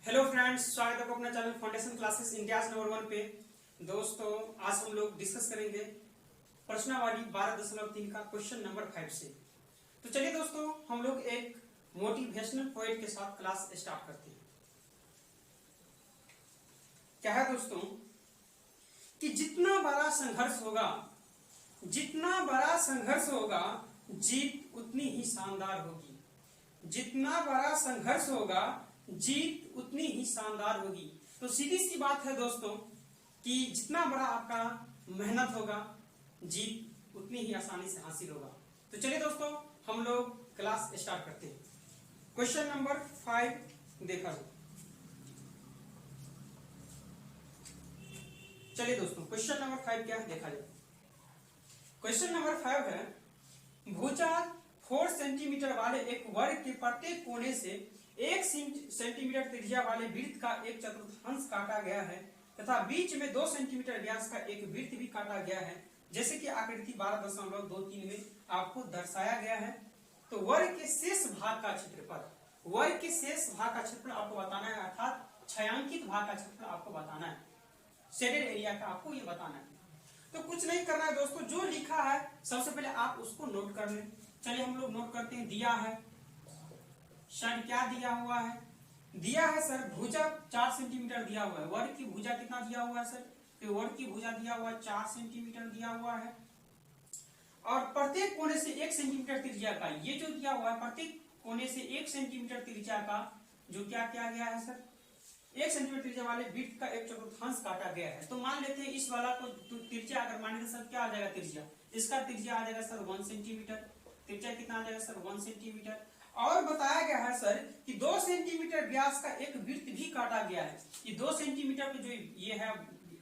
Hello friends, स्वागत है आपको अपना channel foundation classes India number 1 पे। दोस्तों, आज हम लोग डिस्कस करेंगे प्रश्नावली 12.3 का क्वेश्चन नंबर 5 से। तो चलिए दोस्तों, हम लोग एक मोटिवेशनल पोएट के साथ क्लास स्टार्ट करते हैं। क्या है दोस्तों कि जितना बड़ा संघर्ष होगा जीत उतनी ही शानदार होगी। जितना बड़ा संघर्ष होगा जीत उतनी ही शानदार होगी। तो सीधी सी बात है दोस्तों कि जितना बड़ा आपका मेहनत होगा जीत उतनी ही आसानी से हासिल होगा। तो चलिए दोस्तों, हम लोग क्लास स्टार्ट करते हैं। क्वेश्चन नंबर 5 देखा जाए। चलिए दोस्तों, क्वेश्चन नंबर 5 क्या है देखा जाए। क्वेश्चन नंबर 5 है, भुजा 4 सेंटीमीटर वाले एक वर्ग के प्रत्येक कोने से 1 सेंटीमीटर त्रिज्या वाले वृत्त का एक चतुर्थांश काटा गया है तथा बीच में 2 सेंटीमीटर व्यास का एक वृत्त भी काटा गया है, जैसे कि आकृति 12.23 में आपको दर्शाया गया है। तो वर्ग के शेष भाग का क्षेत्रफल आपको बताना है, अर्थात छायांकित भाग का क्षेत्रफल आपको बताना है, शेडेड एरिया का आपको ये बताना है। तो कुछ नहीं करना है दोस्तों, जो लिखा है सबसे पहले आप उसको नोट कर लें। चलिए हम लोग नोट करते हैं। दिया है सर, क्या दिया हुआ है? दिया है सर भुजा 4 सेंटीमीटर दिया हुआ है। वर्ग की भुजा कितना दिया हुआ है सर? तो वर्ग की भुजा दिया हुआ है 4 सेंटीमीटर दिया हुआ है, और प्रत्येक कोने से 1 सेंटीमीटर त्रिज्या का, ये जो दिया हुआ है प्रत्येक कोने से 1 सेंटीमीटर त्रिज्या का जो क्या किया गया है सर, 1 सेंटीमीटर त्रिज्या वाले वृत्त का एक चतुर्थांश काटा गया है। तो मान लेते हैं इस वाला को त्रिज्या अगर माने तो सर क्या आ जाएगा त्रिज्या, इसका त्रिज्या आ जाएगा सर 1 सेंटीमीटर। त्रिज्या कितना आ जाएगा सर 1 सेंटीमीटर। और बताया गया है सर कि 2 सेंटीमीटर व्यास का एक वृत्त भी काटा गया है। ये 2 सेंटीमीटर का जो ये है,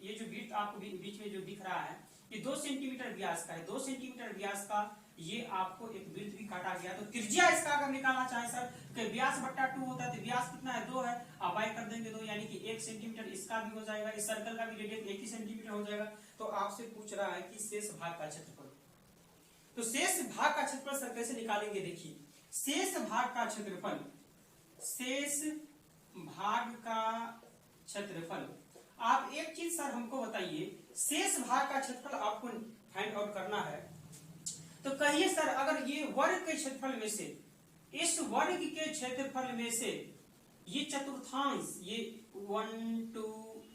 ये जो वृत्त आपको बीच में जो दिख रहा है ये 2 सेंटीमीटर व्यास का है। 2 सेंटीमीटर व्यास का ये आपको एक वृत्त भी काटा गया। तो त्रिज्या इसका अगर निकालना चाहे सर कि व्यास बट्टा 2 होता है, तो व्यास कितना है 2 है, आप बाय कर देंगे 2, यानी कि 1 सेंटीमीटर इसका भी हो जाएगा, इस सर्कल का भी रेडियस 1 ही सेंटीमीटर हो जाएगा। तो आपसे पूछ रहा है कि शेष भाग का क्षेत्रफल। तो शेष भाग का क्षेत्रफल सर कैसे निकालेंगे? देखिए, शेष भाग का क्षेत्रफल आप एक चीज सर हमको बताइए, शेष भाग का क्षेत्रफल आपको फाइंड आउट करना है। तो कहिए सर, अगर ये वर्ग के क्षेत्रफल में से, इस वर्ग के क्षेत्रफल में से ये चतुर्थांश, ये 1 2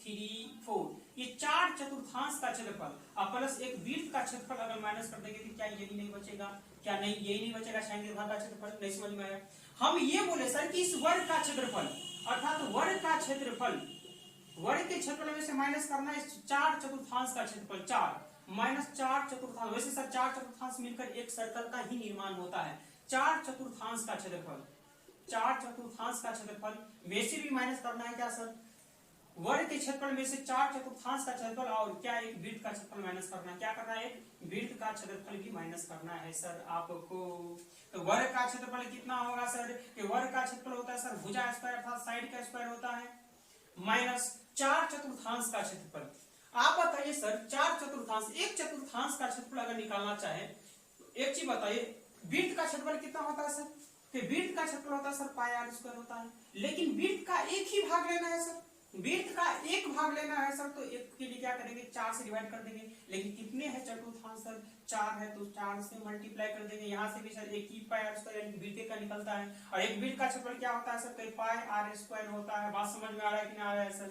3 4 ये 4 चतुर्थांश का क्षेत्रफल और प्लस एक वृत्त का क्षेत्रफल अगर माइनस कर देंगे तो क्या यही नहीं बचेगा? क्या नहीं यही नहीं बचेगा? छायांकित भाग का क्षेत्रफल नहीं समझ में आया? हम ये बोले सर कि इस वर्ग का क्षेत्रफल अर्थात वर्ग का क्षेत्रफल, वर्ग के क्षेत्रफल में से माइनस करना है इस 4 चतुर्थांश का क्षेत्रफल, 4 माइनस 4 चतुर्थांश। वैसे सर 4 चतुर्थांश मिलकर एक सर्कल का ही निर्माण होता है। 4 चतुर्थांश का क्षेत्रफल, 4 चतुर्थांश का क्षेत्रफल में से भी माइनस करना है क्या सर? वर्ग के क्षेत्रफल में से 4 चतुर्थांश का क्षेत्रफल और क्या एक वृत्त का क्षेत्रफल माइनस करना है। क्या करना है? एक वृत्त का क्षेत्रफल भी माइनस करना है सर आपको। तो वर्ग का क्षेत्रफल कितना होगा सर? कि वर्ग का क्षेत्रफल होता है सर भुजा स्क्वायर अर्थात साइड का स्क्वायर होता है, माइनस 4 चतुर्थांश का क्षेत्रफल। आप बताइए सर, 4 चतुर्थांश, एक चतुर्थांश का क्षेत्रफल अगर निकालना चाहे तो एक चीज बताइए, वृत्त का क्षेत्रफल कितना होता है सर? वृत्त का क्षेत्रफल होता है सर पाई आर स्क्वायर होता है, लेकिन वृत्त का एक ही भाग लेना है सर, वृत्त का एक भाग लेना है सर। तो एक के लिए क्या करेंगे? 4 से डिवाइड कर देंगे, लेकिन कितने हैं चतुर्थांश सर? 4 है, तो 4 से मल्टीप्लाई कर देंगे। यहाँ से भी सर एक ही पाई आर स्क्वायर यानी वृत्त का निकलता है, और एक वृत्त का क्षेत्रफल क्या होता है सर? तो पाई आर स्क्वायर होता है। बात समझ में आ रहा है कि नहीं आ रहा है सर?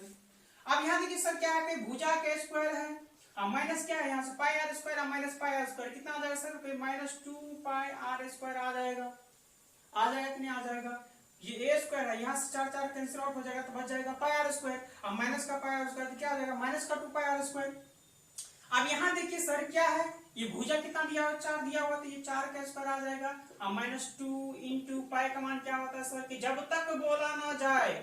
अब यहाँ देखिए सर क्या है, भुजा का स्क्वायर है और माइनस क्या है यहाँ से पाई आर स्क्वायर और माइनस पाई आर स्क्वायर कितना आ जाएगा sir? Minus 2 pi R square आ जाएगा कि नहीं आ जाएगा? ये ए स्क्वायर है, यहाँ से 4 4 कैंसिल आउट हो जाएगा तो बच जाएगा पाई आर स्क्वायर, और माइनस का पाई आर स्क्वायर तो क्या आ जाएगा? माइनस का 2 पाई आर स्क्वायर। अब यहाँ देखिए सर क्या है, ये भुजा कितना दिया हुआ? 4 दिया हुआ, तो ये 4 का स्क्वायर आ जाएगा, और माइनस 2 इंटू पाई का मान क्या होता है सर? कि जब तक बोला ना जाए,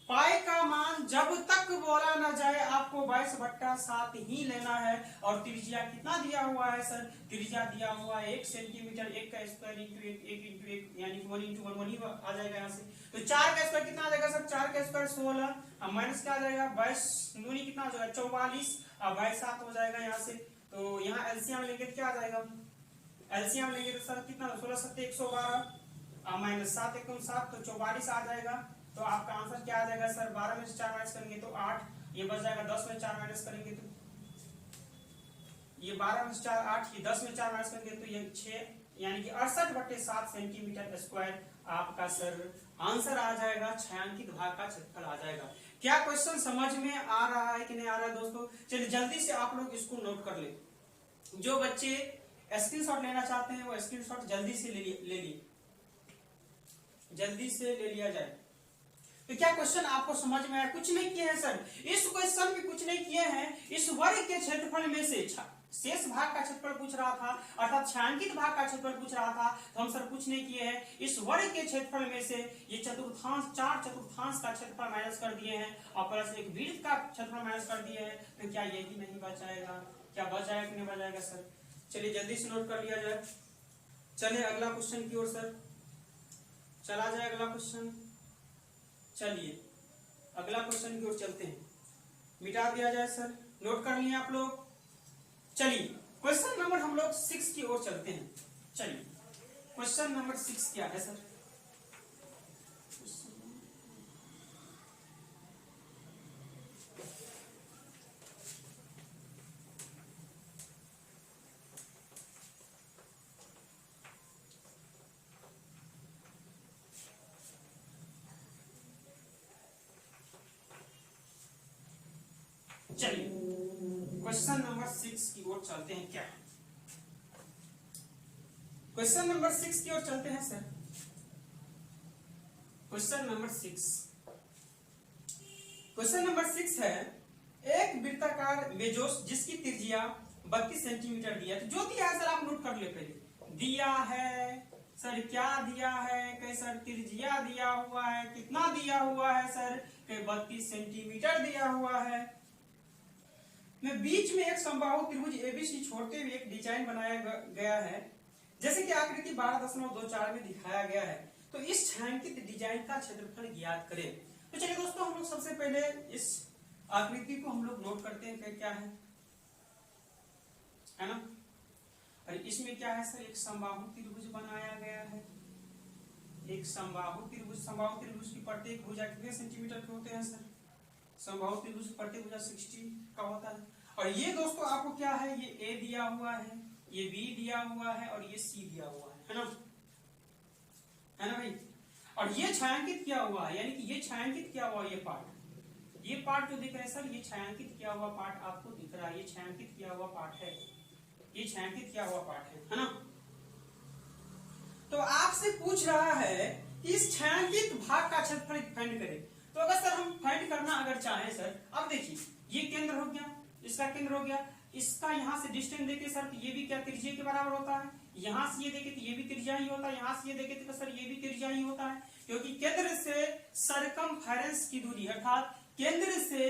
पाई का मान जब तक बोला ना जाए आपको 22/7 ही लेना है। और त्रिज्या कितना दिया हुआ है सर? त्रिज्या दिया हुआ है 1 सेंटीमीटर, 1 का स्क्वायर इंटू 1 इंटू 1 यानी 1 इंटू 1 ही आ जाएगा यहाँ से। तो 4 का स्क्वायर कितना आ जाएगा सर? 4 का स्क्वायर 16 और माइनस क्या आ जाएगा? 22 दूनी कितना हो जाएगा? 44 और 22/7 हो जाएगा यहाँ से। तो यहाँ एलसीएम लेंगे तो क्या आ जाएगा? एलसीएम लेंगे तो सर कितना? 16 7 112 और माइनस 7 1 7 तो 44 आ जाएगा। तो आपका आंसर क्या आ जाएगा सर, 12 में से 4 माइनस करेंगे तो 8, ये बच जाएगा 10 में 4 माइनस करेंगे तो ये 12 में से 4 8, ये 10 में 4 माइनस करेंगे तो ये 6, यानी कि 68/7 सेंटीमीटर स्क्वायर आपका सर आंसर आ जाएगा, छायांकित भाग का क्षेत्रफल आ जाएगा। क्या क्वेश्चन समझ में आ रहा है कि नहीं आ रहा है दोस्तों? चलिए जल्दी से आप लोग इसको नोट कर ले, जो बच्चे स्क्रीनशॉट लेना चाहते हैं वो स्क्रीनशॉट जल्दी से ले लिए, जल्दी से ले लिया जाए। तो क्या क्वेश्चन आपको समझ में आया? कुछ नहीं किए हैं सर, इस क्वेश्चन में कुछ नहीं किए हैं। इस वर्ग के क्षेत्रफल में से शेष भाग का क्षेत्रफल पूछ रहा था, अर्थात छायांकित भाग का क्षेत्रफल पूछ रहा था, तो हम सर कुछ नहीं किए हैं। इस वर्ग के क्षेत्रफल में से ये चतुर्थांश 4 चतुर्थांश का क्षेत्रफल माइनस कर दिए हैं और प्लस एक वृत्त का क्षेत्रफल माइनस कर दिए हैं। तो क्या यही नहीं बचाएगा? क्या बचाएगा कि नहीं बचाएगा सर? चलिए जल्दी से नोट कर लिया जाए। चलिए अगला क्वेश्चन की ओर सर चला जाए। अगला क्वेश्चन, चलिए अगला क्वेश्चन की ओर चलते हैं। मिटा दिया जाए सर, नोट कर लिए आप लोग। चलिए क्वेश्चन नंबर हम लोग 6 की ओर चलते हैं। चलिए क्वेश्चन नंबर 6 क्या है सर? चलिए क्वेश्चन नंबर 6 की ओर चलते हैं। क्या क्वेश्चन नंबर 6 की ओर चलते हैं sir. Question number 6, question number 6 है, एक वृत्ताकार बेजोश जिसकी त्रिज्या 32 सेंटीमीटर दिया। तो जो दिया है सर आप नोट कर ले पहले। दिया है सर, क्या दिया है? कहीं सर त्रिज्या दिया हुआ है, कितना दिया हुआ है सर? कहीं 32 सेंटीमीटर दिया हुआ है। में बीच में एक समबाहु त्रिभुज एबीसी छोड़ते हुए एक डिजाइन बनाया गया है, जैसे कि आकृति 12.24 में दिखाया गया है। तो इस छायांकित डिजाइन का क्षेत्रफल ज्ञात करें। तो चलिए दोस्तों हम लोग सबसे पहले इस आकृति को हम लोग नोट करते हैं कि क्या है ना। और इसमें क्या है सर, एक समबाहु त्रिभुज बनाया गया है। एक समबाहु त्रिभुज, समबाहु त्रिभुज की प्रत्येक भुजा कितने सेंटीमीटर के होते हैं सर? समबाहु त्रिभुज की प्रत्येक भुजा 60 का होता है। और ये दोस्तों आपको क्या है, ये ए दिया हुआ है, ये बी दिया हुआ है और ये सी दिया हुआ है ना, है ना भाई। और ये छायांकित किया हुआ है, यानी कि ये छायांकित किया हुआ ये पार्ट जो दिख रहा है सर, ये छायांकित किया हुआ पार्ट आपको दिख रहा है। ये छायांकित किया हुआ पार्ट है, ये छायांकित किया हुआ पार्ट है ना। तो आपसे पूछ रहा है कि इस छायांकित भाग का क्षेत्रफल फाइंड करें। तो अगर सर हम फाइंड करना अगर चाहें सर, अब देखिए ये केंद्र हो गया, इसका केंद्र हो गया, इसका यहां से डिस्टेंस देखे सर तो ये भी क्या त्रिज्या के बराबर होता है। यहां से ये देखे तो ये भी त्रिज्या ही होता है, यहां से ये देखे तो सर ये भी त्रिज्या ही होता है, क्योंकि केंद्र से सरकमफेरेंस की दूरी अर्थात केंद्र से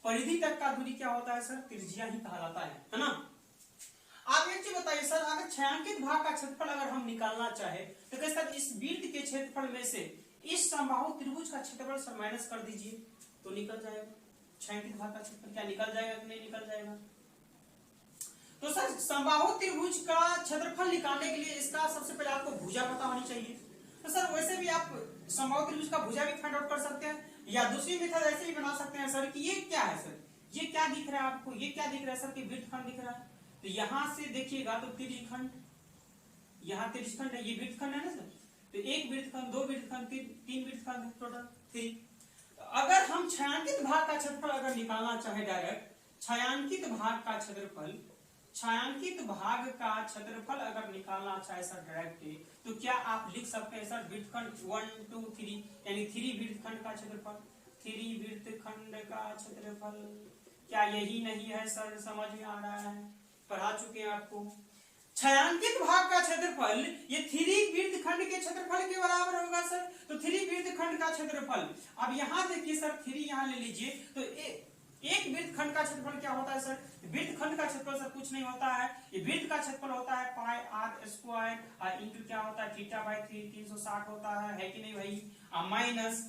परिधि तक का दूरी क्या होता है सर, त्रिज्या ही कहा जाता है ना। आप एक चीज बताइए सर, अगर छायांकित भाग का क्षेत्रफल अगर हम निकालना चाहे तो क्या सर इस वृत्त के क्षेत्रफल में से इस समबाहु त्रिभुज का क्षेत्रफल सर माइनस कर दीजिए तो निकल जाएगा छायांकित भाग का क्षेत्रफल। क्या निकल जाएगा कि नहीं निकल जाएगा? तो सर समबाहु त्रिभुज का क्षेत्रफल निकालने के लिए इसका सबसे पहले आपको भुजा पता होनी चाहिए। तो सर वैसे भी आप समबाहु त्रिभुज का भुजा भी फाइंड आउट कर सकते हैं, या दूसरी मेथड ऐसे भी बना सकते हैं सर कि ये क्या है सर, ये क्या दिख रहा है आपको, ये क्या दिख रहा है सर कि वृत्तखंड दिख रहा है। तो यहां से देखिएगा तो त्रिज्यखंड, यहाँ त्रिज्यखंड है, ये वृत्तखंड है ना सर। तो एक वृत्तखंड, दो वृत्तखंड, तीन वृत्तखंड, टोटल 3। अगर हम छायांकित भाग का क्षेत्रफल अगर निकालना चाहे डायरेक्ट, छायांकित भाग का क्षेत्रफल, छायांकित भाग का क्षेत्रफल अगर निकालना चाहे सर डायरेक्ट, तो क्या आप लिख सकते हैं सर वृत्तखंड 1 2 3 यानी 3 वृत्तखंड का क्षेत्रफल, 3 वृत्तखंड का क्षेत्रफल। क्या यही नहीं है सर? समझ में आ रहा है, पढ़ा चुके हैं आपको। छायांकित भाग का क्षेत्रफल ये 3 वृत्तखंड के क्षेत्रफल के बराबर होगा सर। तो 3 वृत्तखंड का क्षेत्रफल, अब यहां देखिए सर 3 यहां ले लीजिए, तो एक वृत्तखंड का क्षेत्रफल क्या होता है सर? वृत्तखंड का क्षेत्रफल सर कुछ नहीं होता है, ये वृत्त का क्षेत्रफल होता है पाई आर स्क्वायर इंटू क्या होता है थीटा बाई 3 360 होता है कि नहीं भाई। माइनस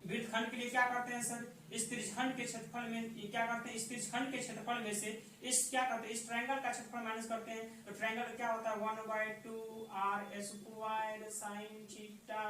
वृत्तखंड के लिए क्या करते हैं सर, इस त्रिज्यखंड के क्षेत्रफल में ये क्या करते हैं, इस त्रिज्यखंड के क्षेत्रफल में से इस क्या करते हैं, इस ट्रायंगल का क्षेत्रफल माइनस करते हैं। तो ट्रायंगल क्या होता है 1/2 r² sin थीटा,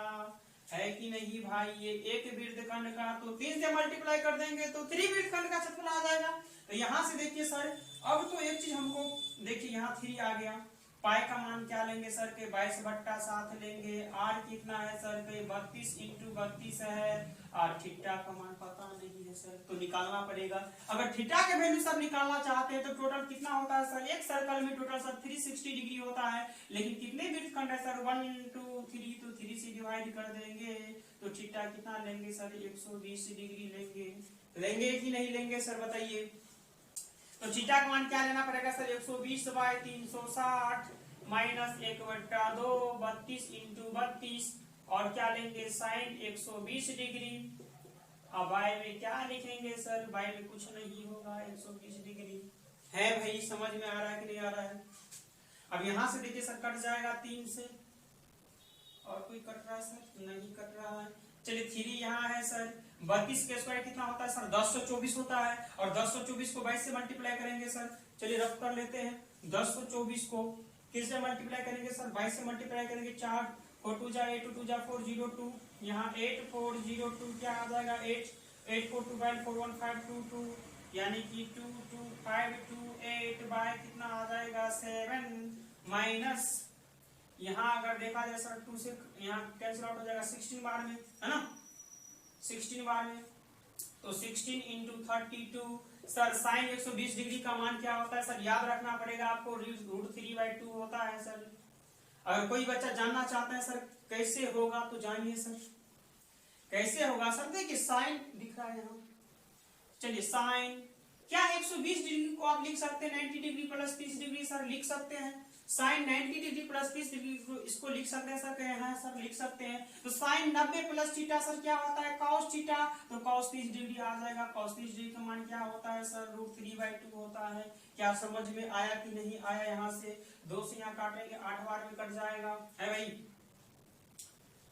है कि नहीं भाई? ये एक वृत्तखंड का तो 3 से मल्टीप्लाई कर देंगे तो 3 वृत्तखंड का क्षेत्रफल आ जाएगा। तो यहाँ से देखिए सर, अब तो एक चीज हमको देखिए, यहाँ 3 आ गया। पाई का मान क्या लेंगे सर के 22/7 लेंगे। आर कितना है सर के 32 × 32 है। और थीटा का मान पता नहीं है सर, तो निकालना पड़ेगा। अगर थीटा के वैल्यू सब निकालना चाहते हैं तो टोटल कितना होता है सर? एक सर्कल में टोटल सर 360 डिग्री होता है, लेकिन कितने वृत्तखंड है सर? 1 2 3, तो 3 से डिवाइड कर देंगे तो थीटा कितना लेंगे सर? 120 डिग्री लेंगे कि नहीं लेंगे सर, बताइए। तो थीटा का मान क्या लेना पड़ेगा सर? 120/360 माइनस 1/2 32 × 32, और क्या लेंगे? Sign 120 degree. अब बाय में क्या लिखेंगे सर? बाय में कुछ नहीं होगा, 120 डिग्री है भाई। समझ में आ रहा है कि नहीं आ रहा है? अब यहां से देखिए सर, कट जाएगा 3 से, और कोई कट रहा है सर? नहीं कट रहा है। चलिए 3 यहाँ है सर। 32 के स्क्वायर कितना होता है सर? 1024 होता है, और 1024 को 22 से मल्टीप्लाई करेंगे सर। चलिए रफ कर लेते हैं। 1024 को किससे मल्टीप्लाई करेंगे सर? 22 से मल्टीप्लाई करेंगे। 4 4 2 जा 8 2 जा 402, यहाँ 8402 क्या आ जाएगा? 8 4 2 5 4 1 5 2 2, यानी कि 2 2 5 2 8 बाय कितना आ जाएगा? 7 माइनस, यहाँ अगर देखा जाए सर 2 से यहाँ कैंसिल आउट हो जाएगा 16 बार में, है ना? 16 बार में, तो 16 × 32 सर। साइन 120 डिग्री का मान क्या होता है सर? याद रखना पड़ेगा आपको, √3/2 होता है सर। अगर कोई बच्चा जानना चाहता है सर कैसे होगा तो जानिए सर, कैसे होगा सर? देखिए साइन दिख रहा है यहाँ। चलिए साइन क्या 120 डिग्री को आप लिख सकते हैं 90 डिग्री प्लस 30 डिग्री सर, लिख सकते हैं। साइन 90 डिग्री प्लस 30 डिग्री इसको लिख सकते हैं सर, कहे हैं सर, लिख सकते हैं। तो साइन 90 प्लस थीटा सर क्या होता है? कॉस थीटा, तो कॉस 30 डिग्री आ जाएगा। कॉस 30 डिग्री का मान क्या होता है सर? √3/2 होता है। क्या समझ में आया कि नहीं आया? यहाँ से 2 से यहाँ काटेंगे, 8 बार में कट जाएगा, है भाई?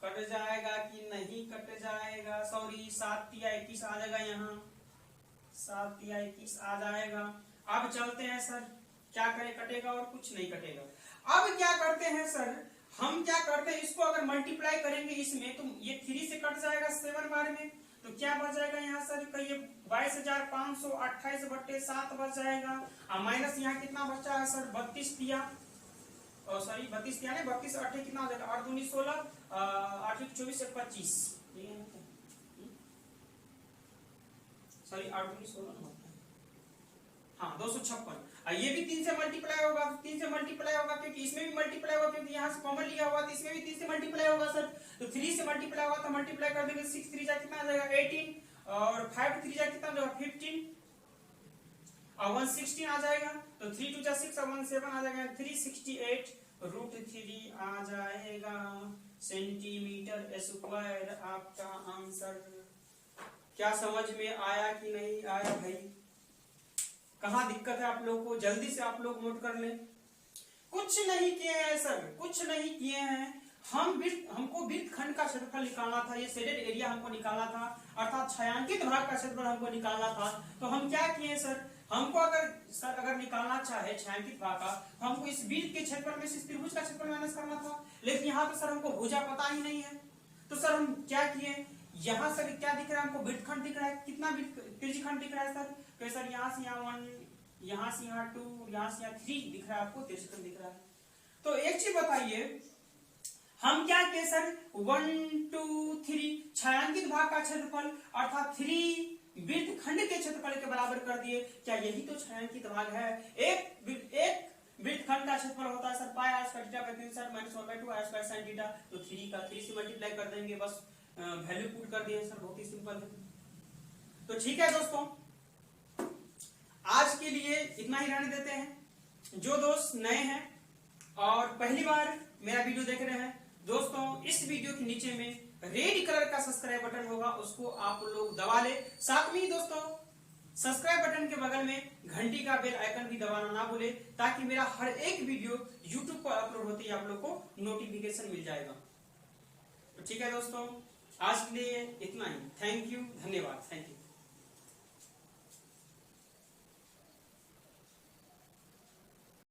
कट जाएगा कि नहीं कट जाएगा? सॉरी, 7 × 21 आ जाएगा, यहाँ 7 × 21 आ जाएगा। अब चलते हैं सर, क्या करें? कटेगा और कुछ नहीं कटेगा। अब क्या करते हैं सर, हम क्या करते हैं, इसको अगर मल्टीप्लाई करेंगे इसमें तो ये 3 से कट जाएगा 7 बार में, तो क्या बच जाएगा यहाँ सर? कहिए 22,528/7 बच जाएगा। और माइनस यहाँ कितना बचा है सर? 32 दिया, सॉरी 32 दिया नहीं, 32 8 कितना हो जाएगा? 8 दूनी 16, 8 24 25, सॉरी 8 दूनी 16, हाँ 256। ये भी 3 से मल्टीप्लाई होगा, 3 से मल्टीप्लाई होगा क्योंकि इसमें भी मल्टीप्लाई होगा, क्योंकि यहाँ से कॉमन लिया हुआ तो इसमें भी 3 से मल्टीप्लाई होगा सर। तो 3 से मल्टीप्लाई होगा तो मल्टीप्लाई कर देंगे। 6 3 जा कितना आ जाएगा? 18, और 5 3 जा कितना आ जाएगा? 15, और 116 आ जाएगा। तो 3 2 जा 6 और 1 7 आ जाएगा, 368 √3 आ जाएगा सेंटीमीटर स्क्वायर आपका आंसर। क्या समझ में आया कि नहीं आया भाई? कहाँ दिक्कत है आप लोग को? जल्दी से आप लोग नोट कर लें। कुछ नहीं किए हैं सर, कुछ नहीं किए हैं। हमको वृत्तखंड का क्षेत्रफल निकालना था, ये शेडेड एरिया हमको निकालना था, अर्थात छायांकित भाग का क्षेत्रफल हमको निकालना था। तो हम क्या किए सर, हमको अगर निकालना चाहे छायांकित भाग का, तो हमको इस वृत्त के क्षेत्रफल में से त्रिभुज का क्षेत्रफल माइनस करना था। लेकिन यहाँ पे सर हमको भुजा पता ही नहीं है, तो सर हम क्या किए, यहाँ सर क्या दिख रहा है हमको? वृत्तखंड दिख रहा है। कितना त्रिज्यखंड दिख रहा है सर? तो सर यहाँ से यहाँ 1, यहाँ से यहाँ 2, यहाँ से यहाँ 3 दिख रहा है आपको, त्रिज्यखंड दिख रहा है। तो एक चीज बताइए, हम क्या किए सर? 1 2 3 छायांकित भाग का क्षेत्रफल अर्थात 3 वृत्तखंड के क्षेत्रफल के बराबर कर दिए। क्या यही तो छायांकित भाग है? एक वृत्तखंड का क्षेत्रफल होता है sir pi r square theta by 3 sir minus 1/2 r square sin theta. तो 3 का 3 से मल्टीप्लाई कर देंगे, बस वैल्यू पुट कर दिए सर, बहुत ही सिंपल है। तो ठीक है दोस्तों, आज के लिए इतना ही रहने देते हैं। जो दोस्त नए हैं और पहली बार मेरा वीडियो देख रहे हैं दोस्तों, इस वीडियो के नीचे में रेड कलर का सब्सक्राइब बटन होगा, उसको आप लोग दबा ले। साथ में ही दोस्तों सब्सक्राइब बटन के बगल में घंटी का बेल आइकन भी दबाना ना भूले, ताकि मेरा हर एक वीडियो यूट्यूब पर अपलोड होते ही आप लोग को नोटिफिकेशन मिल जाएगा। तो ठीक है दोस्तों, आज के लिए इतना ही। थैंक यू, धन्यवाद, थैंक यू।